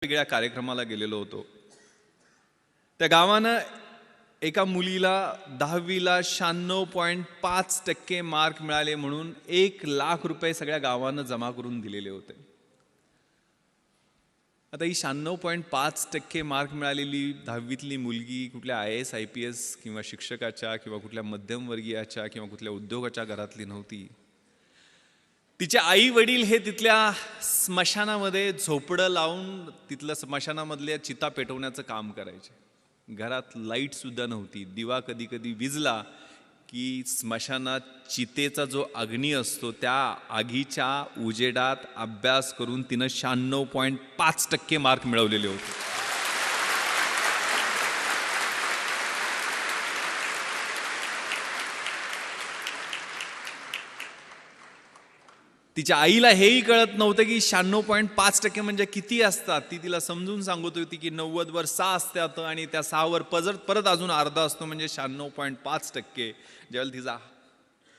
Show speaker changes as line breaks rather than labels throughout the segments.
वेगळ्या कार्यक्रमाला गेलेलो होतो. त्या गावानं एका मुलीला 10वीला 96.5% मार्क मिळाले म्हणून 1,00,000 रुपये सगळ्या गावानं जमा करून दिलेले होते. आता ही 96.5% मार्क मिळालेली 10वीतली मुलगी कुठल्या IAS IPS किंवा शिक्षकाच्या किंवा कुठल्या मध्यमवर्गीयाच्या किंवा कुठल्या उद्योगाच्या घरातली नव्हती. तिचे आई वडील हे तिथल्या स्मशानामध्ये झोपडं लावून तिथल्या स्मशानामधल्या चिता पेटवण्याचं काम करायचे. घरात लाईट सुद्धा नव्हती. दिवा कधी कधी विझला की स्मशानात चितेचा जो अग्नी असतो त्या आगीच्या उजेडात अभ्यास करून तिनं 96.5% मार्क मिळवलेले होते. तिच्या आईला हेही कळत नव्हतं की 96.5% म्हणजे किती असतात. ती तिला समजून सांगत होती की 90 वर 6 असतात आणि त्या 6 वर परत अजून अर्धा असतो म्हणजे 96.5%. ज्यावेळेला तिचा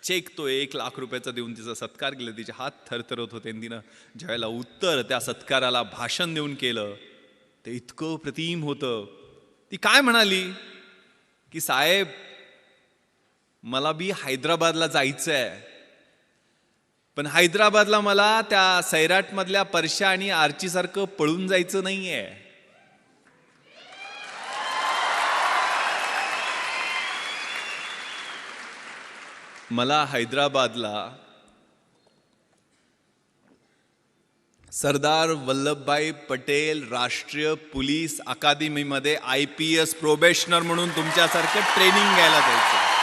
चेक तो 1,00,000 रुपयाचा देऊन तिचा सत्कार केला, तिचे हात थरथरत होते. तिनं ज्यावेळेला उत्तर त्या सत्काराला भाषण देऊन केलं ते इतकं प्रतिम होतं. ती काय म्हणाली की साहेब मला बी हैदराबादला जायचंय, पण हैदराबादला मला त्या सैराट मधल्या परशा आणि आर्ची सारखं पळून जायचं नाहीये. मला हैदराबादला सरदार वल्लभभाई पटेल राष्ट्रीय पोलीस अकादमीमध्ये IPS प्रोबेशनर म्हणून तुमच्यासारखं ट्रेनिंग घ्यायला जायचं.